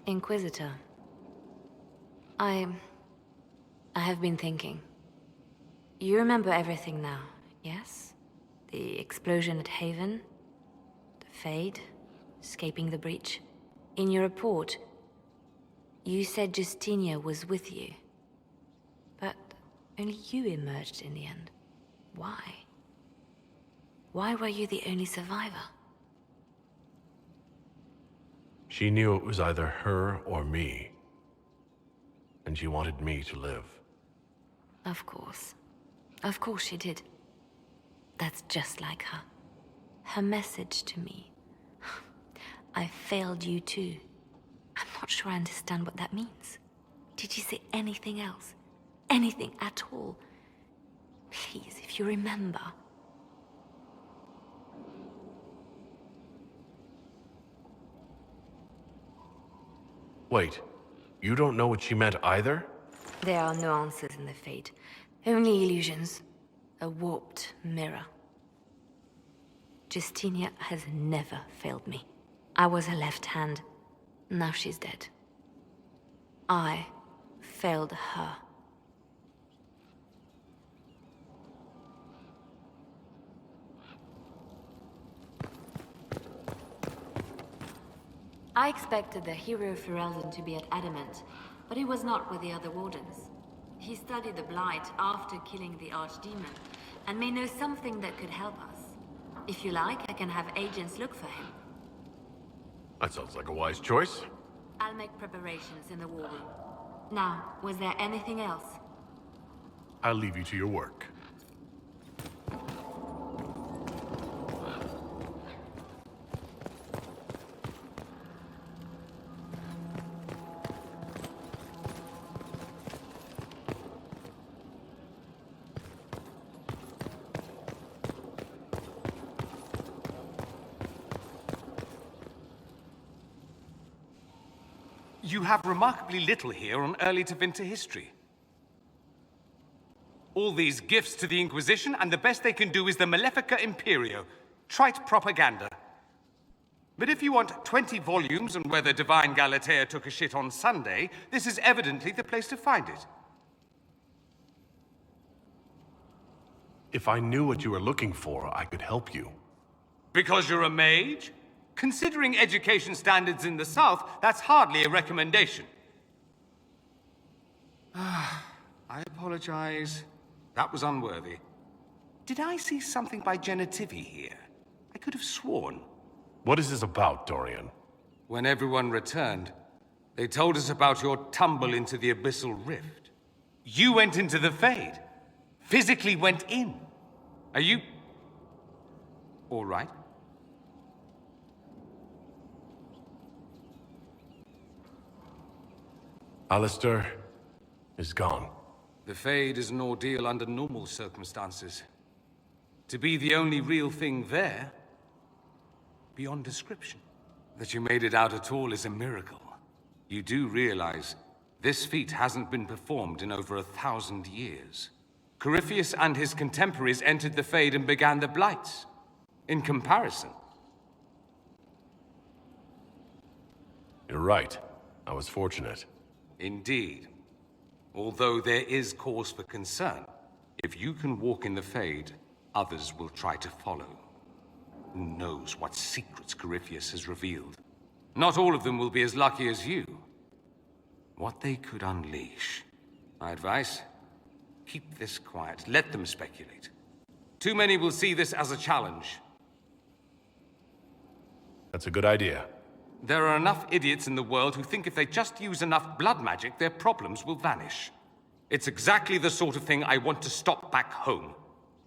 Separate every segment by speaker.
Speaker 1: Inquisitor. I have been thinking. You remember everything now, yes? The explosion at Haven, the Fade, escaping the breach. In your report, you said Justinia was with you. But only you emerged in the end. Why? Why were you the only survivor?
Speaker 2: She knew it was either her or me. And she wanted me to live.
Speaker 1: Of course. Of course she did. That's just like her. Her message to me. I failed you too. I'm not sure I understand what that means. Did she say anything else? Anything at all? Please, if you remember.
Speaker 2: Wait, you don't know what she meant either?
Speaker 1: There are no answers in the Fate. Only illusions. A warped mirror. Justinia has never failed me. I was her left hand. Now she's dead. I failed her. I expected the hero Ferelden to be at Adamant, but he was not with the other Wardens. He studied the Blight after killing the Archdemon, and may know something that could help us. If you like, I can have agents look for him.
Speaker 2: That sounds like a wise choice.
Speaker 1: I'll make preparations in the war room. Now, was there anything else?
Speaker 2: I'll leave you to your work.
Speaker 3: You have remarkably little here on early to Vinter history. All these gifts to the Inquisition, and the best they can do is the Malefica Imperio. Trite propaganda. But if you want 20 volumes on whether Divine Galatea took a shit on Sunday, this is evidently the place to find it.
Speaker 2: If I knew what you were looking for, I could help you.
Speaker 3: Because you're a mage? Considering education standards in the South, that's hardly a recommendation. I apologize. That was unworthy. Did I see something by Genitivi here? I could have sworn.
Speaker 2: What is this about, Dorian?
Speaker 3: When everyone returned, they told us about your tumble into the Abyssal Rift. You went into the Fade. Physically went in. Are you... all right?
Speaker 2: Alistair is gone.
Speaker 3: The Fade is an ordeal under normal circumstances. To be the only real thing there, beyond description. That you made it out at all is a miracle. You do realize this feat hasn't been performed in over 1,000 years. Corypheus and his contemporaries entered the Fade and began the Blights. In comparison.
Speaker 2: You're right. I was fortunate.
Speaker 3: Indeed. Although there is cause for concern. If you can walk in the Fade, others will try to follow. Who knows what secrets Corypheus has revealed? Not all of them will be as lucky as you. What they could unleash. My advice? Keep this quiet. Let them speculate. Too many will see this as a challenge.
Speaker 2: That's a good idea.
Speaker 3: There are enough idiots in the world who think if they just use enough blood magic, their problems will vanish. It's exactly the sort of thing I want to stop back home.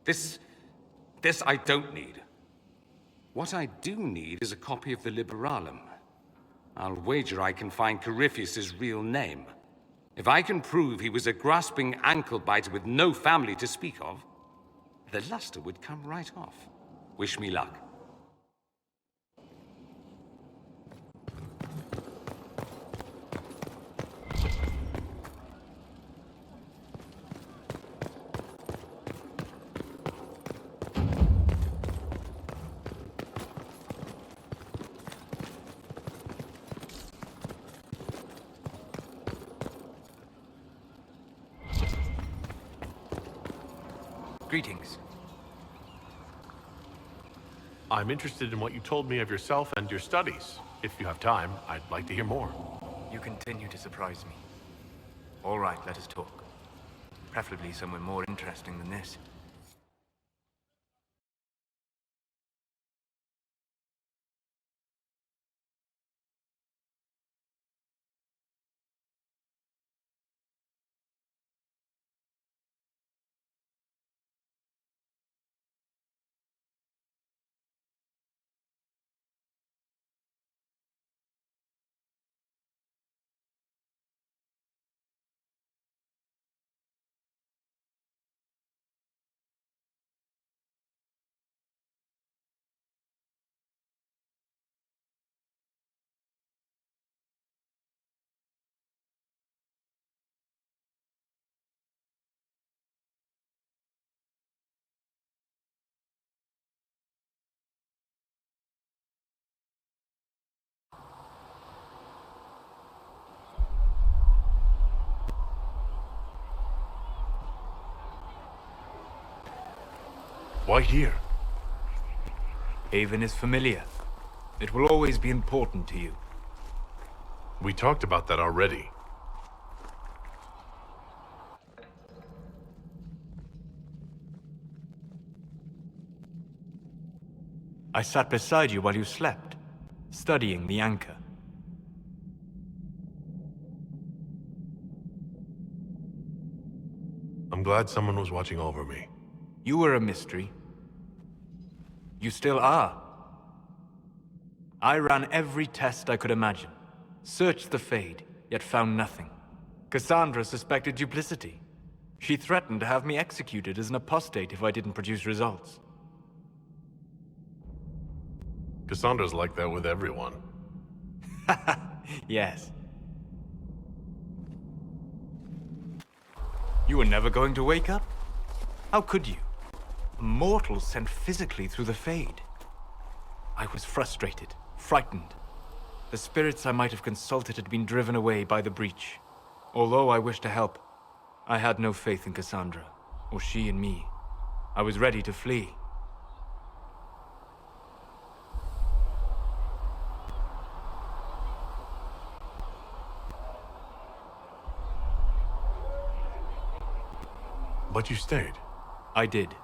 Speaker 3: This I don't need. What I do need is a copy of the Liberalum. I'll wager I can find Corypheus's real name. If I can prove he was a grasping ankle-biter with no family to speak of, the luster would come right off. Wish me luck.
Speaker 4: Greetings.
Speaker 2: I'm interested in what you told me of yourself and your studies. If you have time, I'd like to hear more.
Speaker 4: You continue to surprise me. All right, let us talk. Preferably somewhere more interesting than this.
Speaker 2: Why here?
Speaker 4: Haven is familiar. It will always be important to you.
Speaker 2: We talked about that already.
Speaker 4: I sat beside you while you slept, studying the anchor.
Speaker 2: I'm glad someone was watching over me.
Speaker 4: You were a mystery. You still are. I ran every test I could imagine. Searched the Fade, yet found nothing. Cassandra suspected duplicity. She threatened to have me executed as an apostate if I didn't produce results.
Speaker 2: Cassandra's like that with everyone.
Speaker 4: Yes. You were never going to wake up? How could you? A mortal sent physically through the Fade. I was frustrated, frightened. The spirits I might have consulted had been driven away by the breach. Although I wished to help, I had no faith in Cassandra, or she in me. I was ready to flee.
Speaker 2: But you stayed.
Speaker 4: I did.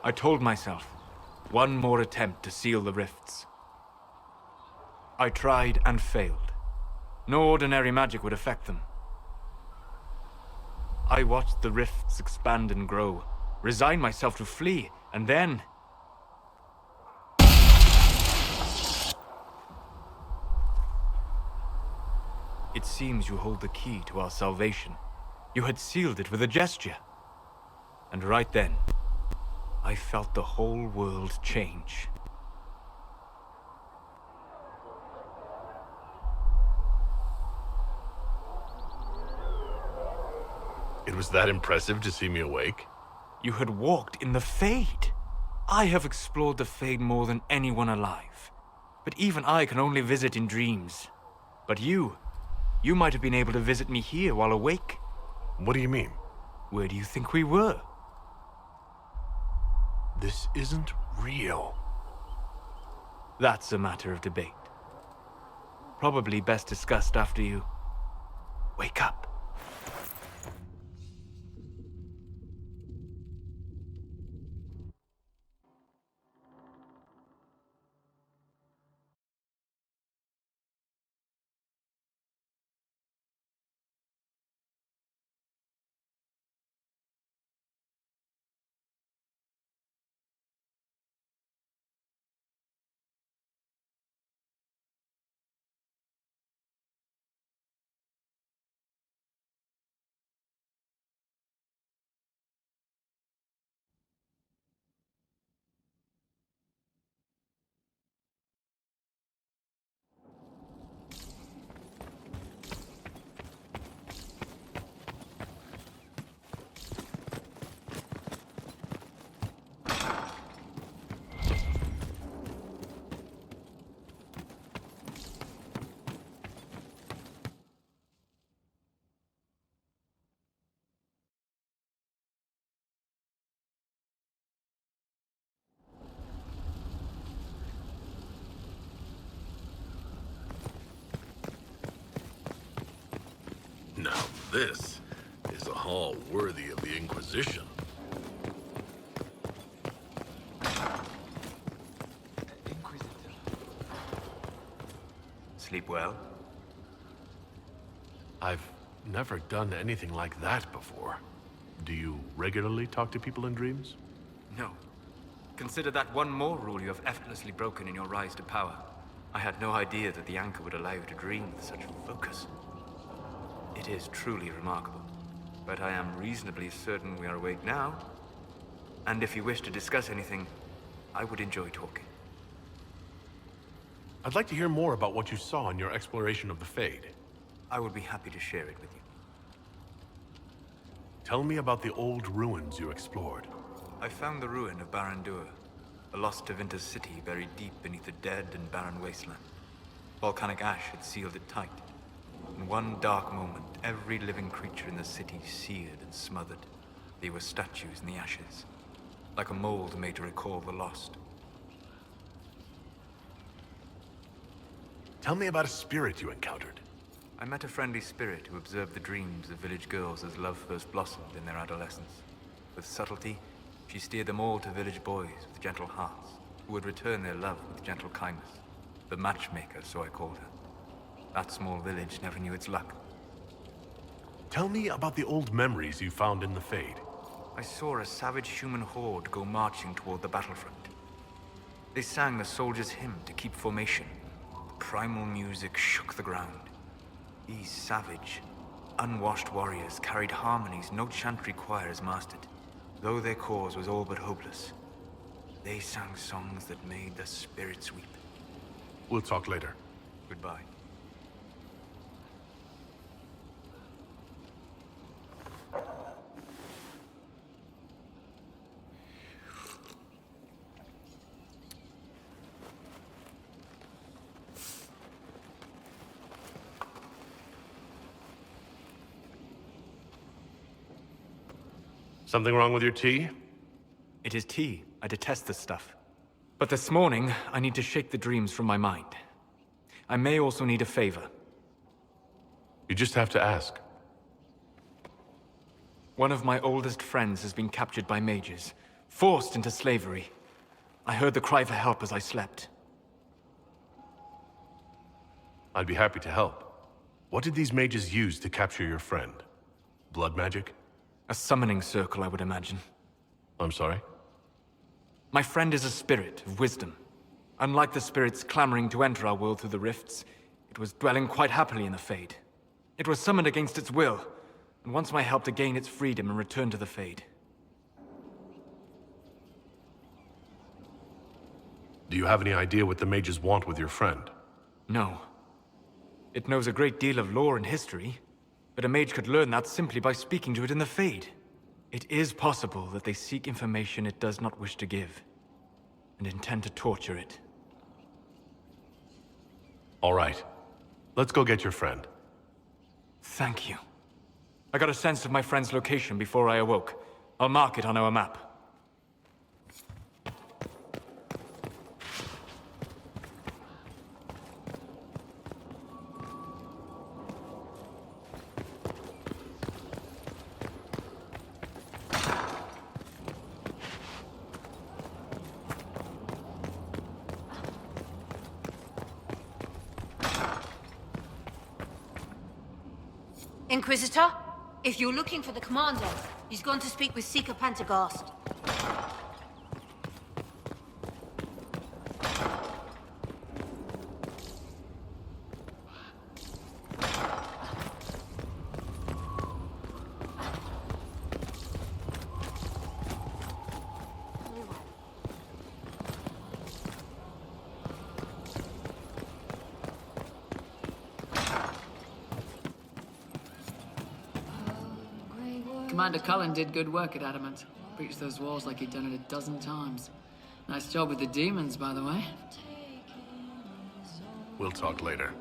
Speaker 4: I told myself, one more attempt to seal the rifts. I tried and failed. No ordinary magic would affect them. I watched the rifts expand and grow, resigned myself to flee, and then... It seems you hold the key to our salvation. You had sealed it with a gesture. And right then, I felt the whole world change.
Speaker 2: It was that impressive to see me awake?
Speaker 4: You had walked in the Fade. I have explored the Fade more than anyone alive. But even I can only visit in dreams. But you might have been able to visit me here while awake.
Speaker 2: What do you mean?
Speaker 4: Where do you think we were?
Speaker 2: This isn't real.
Speaker 4: That's a matter of debate. Probably best discussed after you wake up.
Speaker 2: This is a hall worthy of the Inquisition.
Speaker 4: Inquisitor. Sleep well?
Speaker 2: I've never done anything like that before. Do you regularly talk to people in dreams?
Speaker 4: No. Consider that one more rule you have effortlessly broken in your rise to power. I had no idea that the anchor would allow you to dream with such focus. It is truly remarkable. But I am reasonably certain we are awake now. And if you wish to discuss anything, I would enjoy talking.
Speaker 2: I'd like to hear more about what you saw in your exploration of the Fade.
Speaker 4: I would be happy to share it with you.
Speaker 2: Tell me about the old ruins you explored.
Speaker 4: I found the ruin of Barandur, a lost Tevinter's city buried deep beneath a dead and barren wasteland. Volcanic ash had sealed it tight. In one dark moment, every living creature in the city seared and smothered. They were statues in the ashes, like a mold made to recall the lost.
Speaker 2: Tell me about a spirit you encountered.
Speaker 4: I met a friendly spirit who observed the dreams of village girls as love first blossomed in their adolescence. With subtlety, she steered them all to village boys with gentle hearts, who would return their love with gentle kindness. The matchmaker, so I called her. That small village never knew its luck.
Speaker 2: Tell me about the old memories you found in the Fade.
Speaker 4: I saw a savage human horde go marching toward the battlefront. They sang the soldiers' hymn to keep formation. The primal music shook the ground. These savage, unwashed warriors carried harmonies no chantry choirs mastered. Though their cause was all but hopeless, they sang songs that made the spirits weep.
Speaker 2: We'll talk later.
Speaker 4: Goodbye.
Speaker 2: Something wrong with your tea?
Speaker 4: It is tea. I detest this stuff. But this morning, I need to shake the dreams from my mind. I may also need a favor.
Speaker 2: You just have to ask.
Speaker 4: One of my oldest friends has been captured by mages, forced into slavery. I heard the cry for help as I slept.
Speaker 2: I'd be happy to help. What did these mages use to capture your friend? Blood magic?
Speaker 4: A summoning circle, I would imagine.
Speaker 2: I'm sorry?
Speaker 4: My friend is a spirit of wisdom. Unlike the spirits clamoring to enter our world through the rifts, it was dwelling quite happily in the Fade. It was summoned against its will, and wants my help to gain its freedom and return to the Fade.
Speaker 2: Do you have any idea what the mages want with your friend?
Speaker 4: No. It knows a great deal of lore and history, but a mage could learn that simply by speaking to it in the Fade. It is possible that they seek information it does not wish to give, and intend to torture it.
Speaker 2: All right. Let's go get your friend.
Speaker 4: Thank you. I got a sense of my friend's location before I awoke. I'll mark it on our map.
Speaker 1: Inquisitor, if you're looking for the commander, he's gone to speak with Seeker Pantagast.
Speaker 5: Commander Cullen did good work at Adamant. Breached those walls like he'd done it a dozen times. Nice job with the demons, by the way.
Speaker 2: We'll talk later.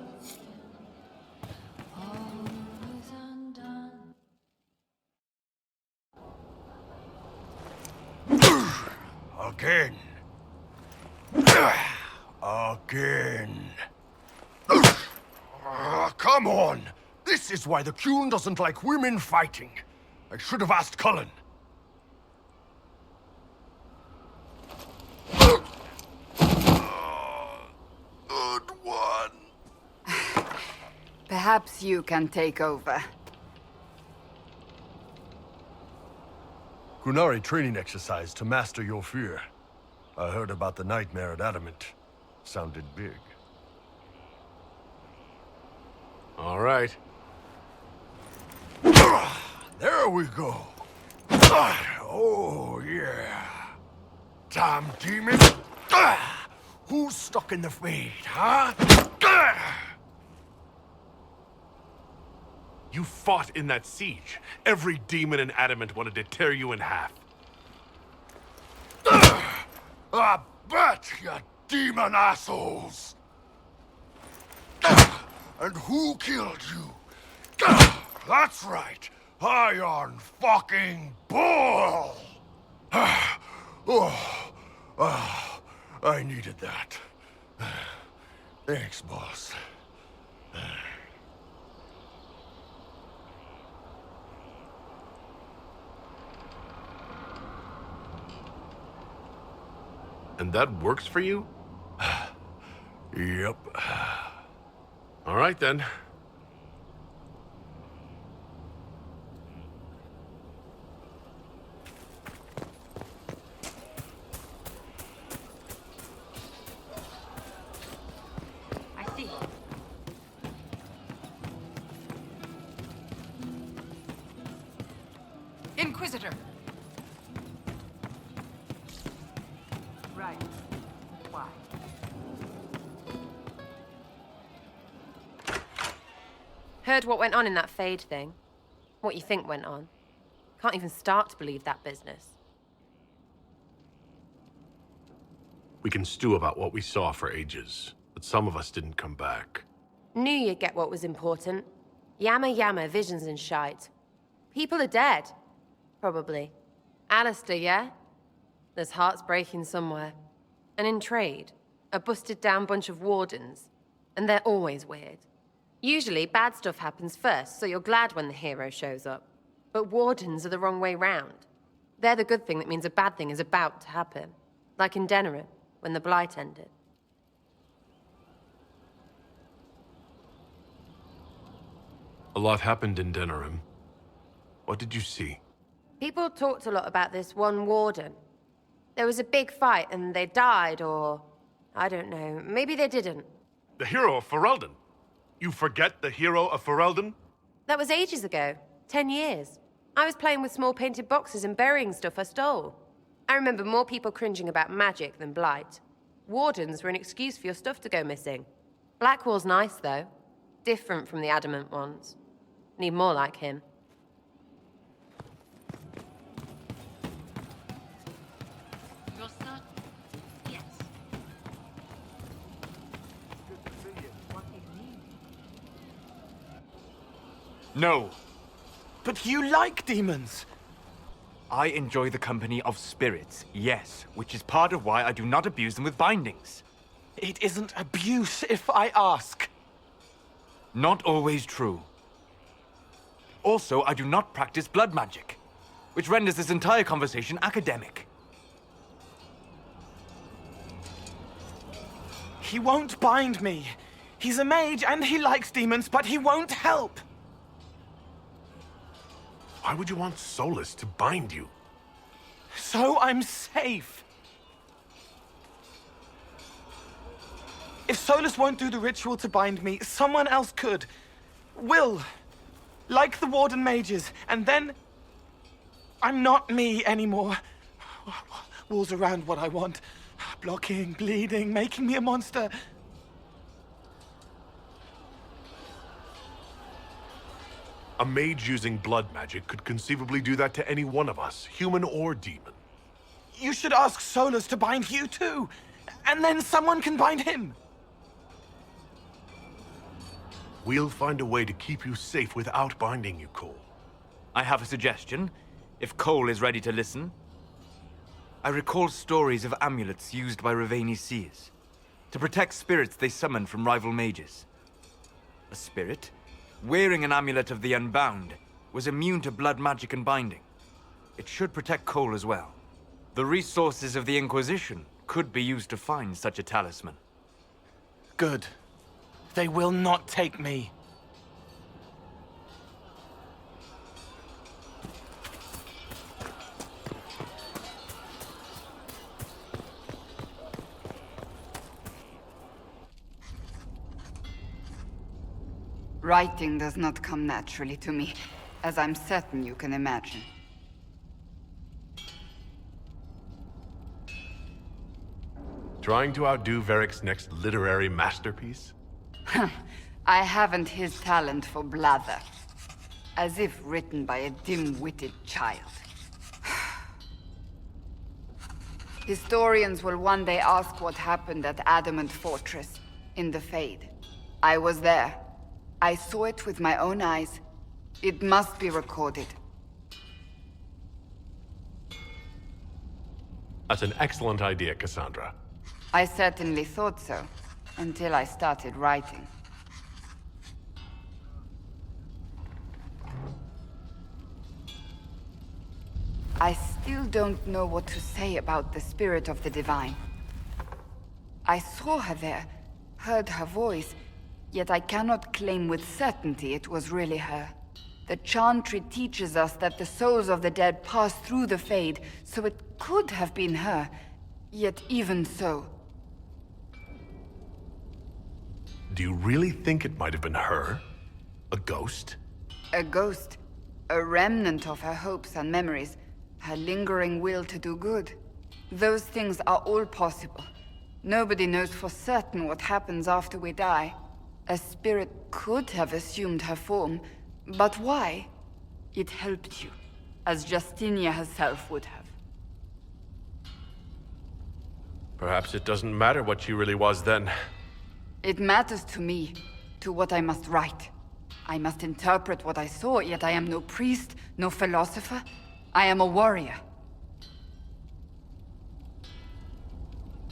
Speaker 6: Again. Again. Come on! This This is why the Qun doesn't like women fighting. I should have asked Cullen. Good one.
Speaker 7: Perhaps you can take over.
Speaker 6: Qunari training exercise to master your fear. I heard about the nightmare at Adamant. Sounded big.
Speaker 2: All right.
Speaker 6: There we go. Oh, yeah. Damn demon. Who's stuck in the fade, huh?
Speaker 2: You fought in that siege. Every demon in Adamant wanted to tear you in half.
Speaker 6: I bet, you demon assholes! And who killed you? That's right, Iron fucking Bull! I needed that. Thanks, boss.
Speaker 2: And that works for you?
Speaker 6: Yep.
Speaker 2: All right, then.
Speaker 1: I see.
Speaker 8: Inquisitor!
Speaker 7: Right. Why?
Speaker 8: Heard what went on in that Fade thing. What you think went on. Can't even start to believe that business.
Speaker 2: We can stew about what we saw for ages, but some of us didn't come back.
Speaker 8: Knew you'd get what was important. Yammer yammer, visions and shite. People are dead. Probably. Alistair, yeah? There's hearts breaking somewhere. And in trade, a busted down bunch of wardens. And they're always weird. Usually, bad stuff happens first, so you're glad when the hero shows up. But wardens are the wrong way round. They're the good thing that means a bad thing is about to happen. Like in Denerim, when the Blight ended.
Speaker 2: A lot happened in Denerim. What did you see?
Speaker 8: People talked a lot about this one warden. There was a big fight and they died, or... I don't know, maybe they didn't.
Speaker 2: The hero of Ferelden. You forget the hero of Ferelden?
Speaker 8: That was ages ago. 10 years. I was playing with small painted boxes and burying stuff I stole. I remember more people cringing about magic than Blight. Wardens were an excuse for your stuff to go missing. Blackwall's nice, though. Different from the Adamant ones. Need more like him.
Speaker 1: Your son? Yes.
Speaker 4: No. But you like demons! I enjoy the company of spirits, yes, which is part of why I do not abuse them with bindings.
Speaker 9: It isn't abuse, if I ask.
Speaker 4: Not always true. Also, I do not practice blood magic, which renders this entire conversation academic.
Speaker 9: He won't bind me. He's a mage and he likes demons, but he won't help.
Speaker 2: Why would you want Solus to bind you?
Speaker 9: So I'm safe. If Solus won't do the ritual to bind me, someone else could. Will. Like the Warden mages, and then... I'm not me anymore. Walls around what I want. Blocking, bleeding, making me a monster.
Speaker 2: A mage using blood magic could conceivably do that to any one of us, human or demon.
Speaker 9: You should ask Solus to bind you too. And then someone can bind him.
Speaker 2: We'll find a way to keep you safe without binding you, Cole.
Speaker 4: I have a suggestion, if Cole is ready to listen. I recall stories of amulets used by Raveni seers to protect spirits they summoned from rival mages. A spirit, wearing an amulet of the Unbound, was immune to blood magic and binding. It should protect Cole as well. The resources of the Inquisition could be used to find such a talisman.
Speaker 9: Good. They will not take me.
Speaker 7: Writing does not come naturally to me, as I'm certain you can imagine.
Speaker 2: Trying to outdo Varric's next literary masterpiece?
Speaker 7: I haven't his talent for blather. As if written by a dim-witted child. Historians will one day ask what happened at Adamant Fortress, in the Fade. I was there. I saw it with my own eyes. It must be recorded.
Speaker 2: That's an excellent idea, Cassandra.
Speaker 7: I certainly thought so, until I started writing. I still don't know what to say about the spirit of the Divine. I saw her there, heard her voice, yet I cannot claim with certainty it was really her. The Chantry teaches us that the souls of the dead pass through the Fade, so it could have been her. Yet even so...
Speaker 2: Do you really think it might have been her? A ghost?
Speaker 7: A ghost. A remnant of her hopes and memories. Her lingering will to do good. Those things are all possible. Nobody knows for certain what happens after we die. A spirit could have assumed her form, but why? It helped you, as Justinia herself would have.
Speaker 2: Perhaps it doesn't matter what she really was then.
Speaker 7: It matters to me, to what I must write. I must interpret what I saw, yet I am no priest, no philosopher. I am a warrior.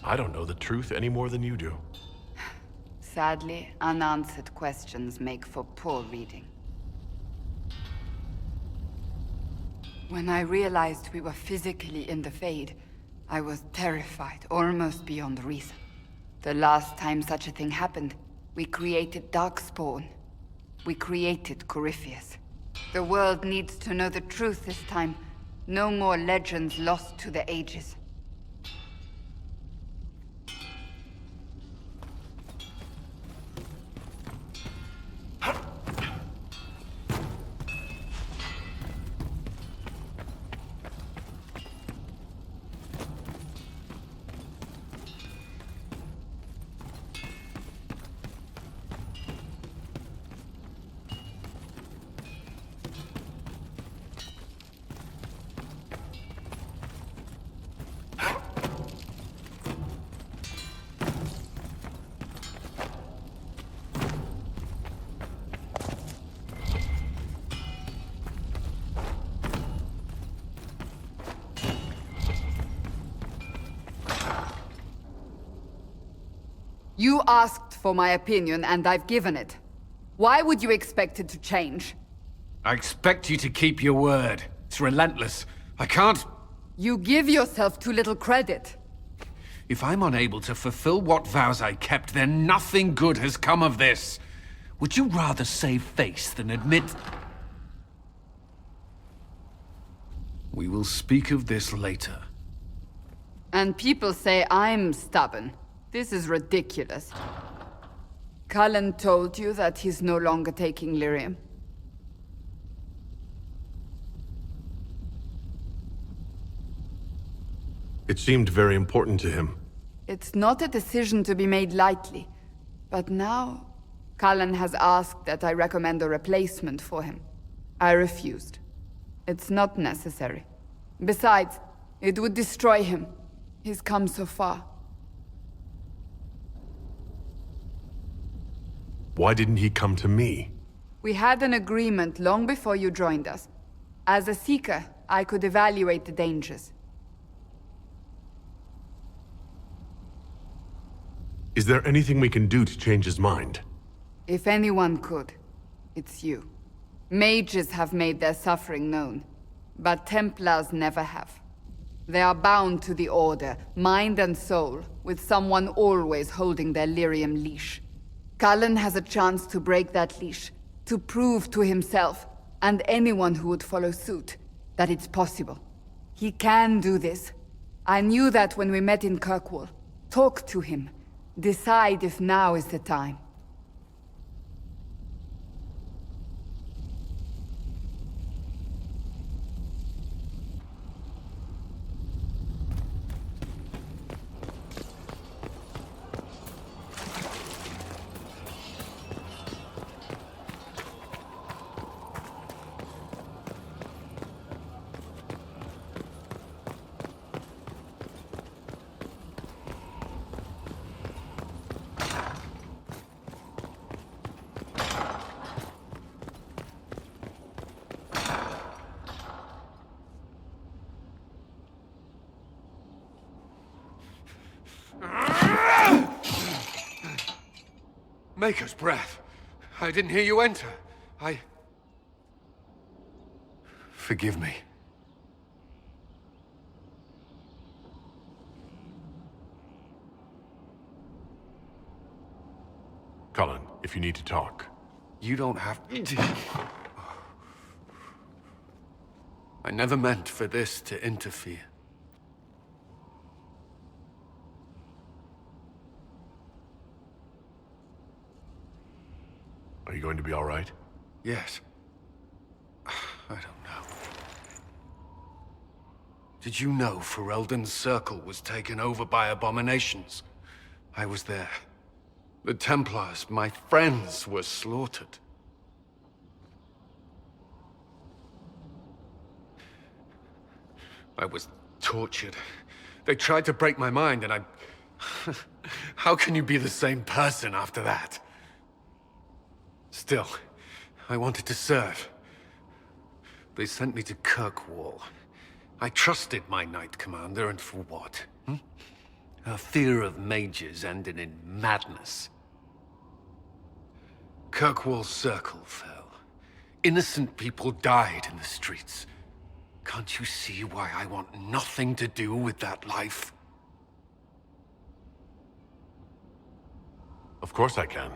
Speaker 2: I don't know the truth any more than you do.
Speaker 7: Sadly, unanswered questions make for poor reading. When I realized we were physically in the Fade, I was terrified, almost beyond reason. The last time such a thing happened, we created Darkspawn. We created Corypheus. The world needs to know the truth this time. No more legends lost to the ages. You asked for my opinion, and I've given it. Why would you expect it to change?
Speaker 10: I expect you to keep your word. It's relentless. I can't...
Speaker 7: You give yourself too little credit.
Speaker 10: If I'm unable to fulfill what vows I kept, then nothing good has come of this. Would you rather save face than admit... We will speak of this later.
Speaker 7: And people say I'm stubborn. This is ridiculous. Cullen told you that he's no longer taking lyrium.
Speaker 2: It seemed very important to him.
Speaker 7: It's not a decision to be made lightly. But now, Cullen has asked that I recommend a replacement for him. I refused. It's not necessary. Besides, it would destroy him. He's come so far.
Speaker 2: Why didn't he come to me?
Speaker 7: We had an agreement long before you joined us. As a Seeker, I could evaluate the dangers.
Speaker 2: Is there anything we can do to change his mind?
Speaker 7: If anyone could, it's you. Mages have made their suffering known, but Templars never have. They are bound to the Order, mind and soul, with someone always holding their lyrium leash. Cullen has a chance to break that leash, to prove to himself, and anyone who would follow suit, that it's possible. He can do this. I knew that when we met in Kirkwall. Talk to him. Decide if now is the time.
Speaker 10: Maker's breath. I didn't hear you enter. Forgive me.
Speaker 2: Cullen, if you need to talk.
Speaker 10: You don't have... I never meant for this to interfere.
Speaker 2: Are you going to be all right?
Speaker 10: Yes. I don't know. Did you know Ferelden's circle was taken over by abominations? I was there. The Templars, my friends, were slaughtered. I was tortured. They tried to break my mind, and I... How can you be the same person after that? Still, I wanted to serve. They sent me to Kirkwall. I trusted my Knight Commander, and for what? Her fear of mages ended in madness. Kirkwall's circle fell. Innocent people died in the streets. Can't you see why I want nothing to do with that life?
Speaker 2: Of course I can.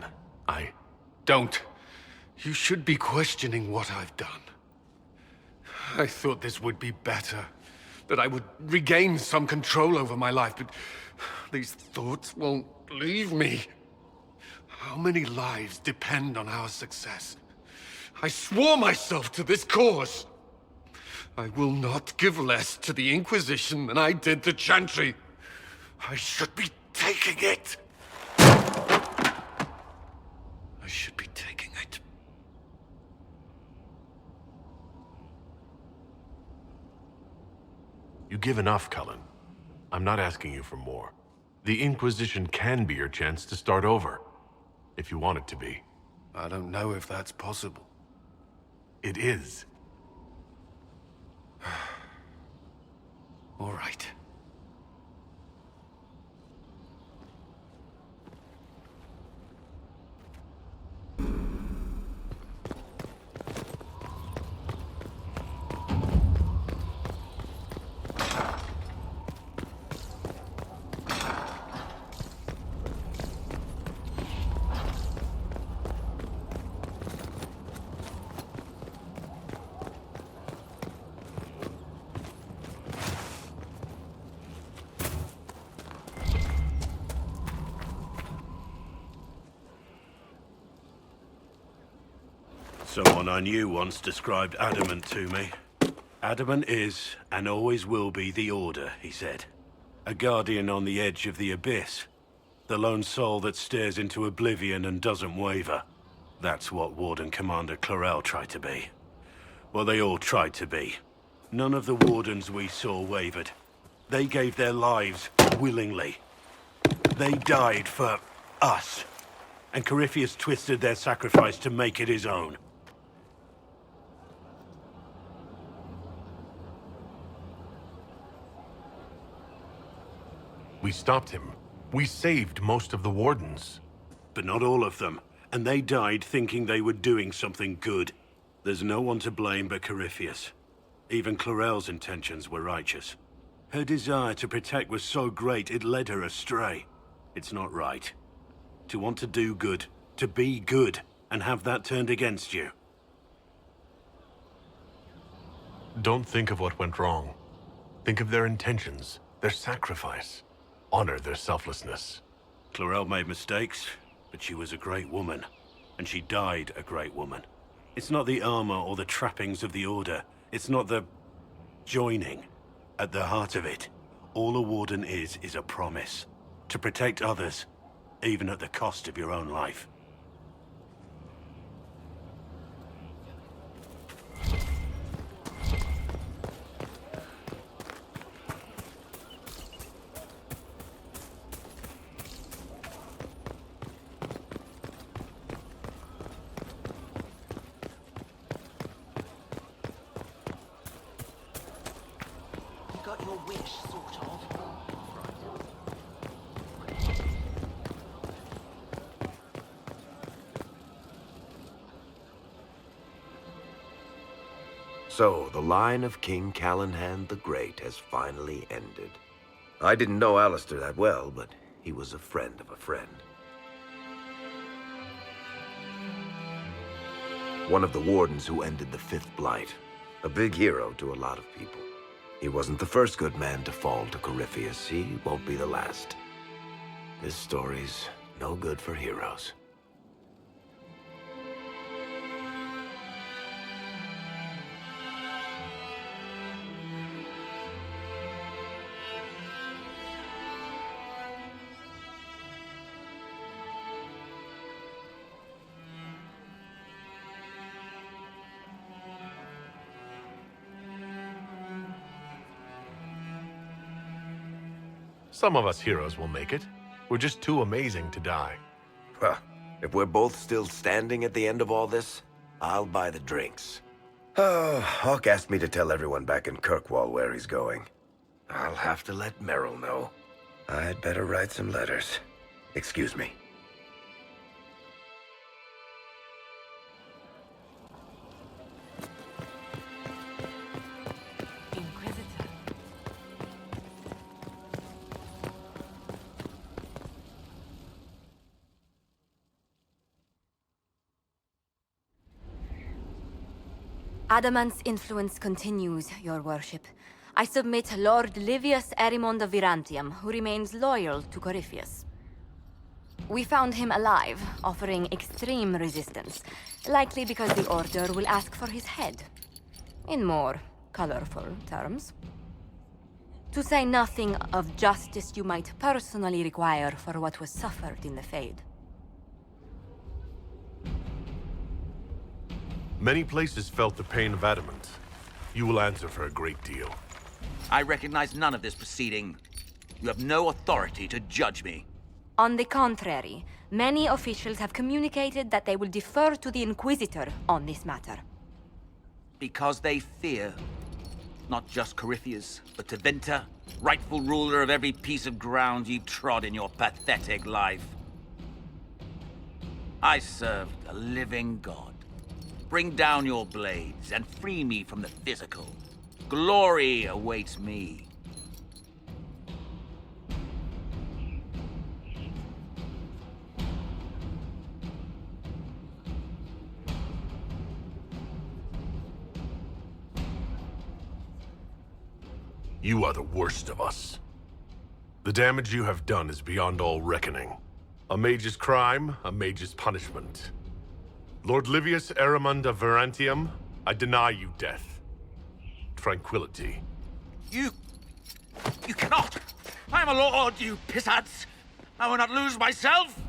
Speaker 10: Don't. You should be questioning what I've done. I thought this would be better. That I would regain some control over my life, but these thoughts won't leave me. How many lives depend on our success? I swore myself to this cause. I will not give less to the Inquisition than I did to Chantry. I should be taking it. I should be taking it.
Speaker 2: You give enough, Cullen. I'm not asking you for more. The Inquisition can be your chance to start over. If you want it to be.
Speaker 10: I don't know if that's possible.
Speaker 2: It is.
Speaker 10: All right.
Speaker 11: Someone I knew once described Adamant to me. Adamant is, and always will be, the Order, he said. A guardian on the edge of the abyss. The lone soul that stares into oblivion and doesn't waver. That's what Warden Commander Clarel tried to be. Well, they all tried to be. None of the Wardens we saw wavered. They gave their lives willingly. They died for us. And Corypheus twisted their sacrifice to make it his own.
Speaker 2: We stopped him. We saved most of the Wardens.
Speaker 11: But not all of them. and they died thinking they were doing something good. There's no one to blame but Corypheus. Even Chlorel's intentions were righteous. Her desire to protect was so great it led her astray. It's not right. To want to do good, to be good, and have that turned against you.
Speaker 2: Don't think of what went wrong. Think of their intentions, their sacrifice. Honor their selflessness.
Speaker 11: Chlorel made mistakes, but she was a great woman. And she died a great woman. It's not the armor or the trappings of the Order. It's not the joining. At the heart of it, all a Warden is a promise. To protect others, even at the cost of your own life.
Speaker 12: So, the line of King Callahan the Great has finally ended. I didn't know Alistair that well, but he was a friend of a friend. One of the Wardens who ended the Fifth Blight. A big hero to a lot of people. He wasn't the first good man to fall to Corypheus. He won't be the last. This story's no good for heroes.
Speaker 2: Some of us heroes will make it. We're just too amazing to die.
Speaker 12: Huh. If we're both still standing at the end of all this, I'll buy the drinks. Oh, Hawk asked me to tell everyone back in Kirkwall where he's going. I'll have to let Merrill know. I'd better write some letters. Excuse me.
Speaker 1: Adamant's influence continues, your worship. I submit Lord Livius Erimond of Virantium, who remains loyal to Corypheus. We found him alive, offering extreme resistance, likely because the Order will ask for his head. In more colorful terms. To say nothing of justice you might personally require for what was suffered in the Fade.
Speaker 2: Many places felt the pain of Adamant. You will answer for a great deal.
Speaker 13: I recognize none of this proceeding. You have no authority to judge me.
Speaker 1: On the contrary, many officials have communicated that they will defer to the Inquisitor on this matter.
Speaker 13: Because they fear. Not just Corypheus, but Tevinter, rightful ruler of every piece of ground you trod in your pathetic life. I serve the living God. Bring down your blades and free me from the physical. Glory awaits me.
Speaker 2: You are the worst of us. The damage you have done is beyond all reckoning. A mage's crime, a mage's punishment. Lord Livius Erimond of Virantium, I deny you death. Tranquility.
Speaker 13: You cannot! I am a lord, you pissants! I will not lose myself!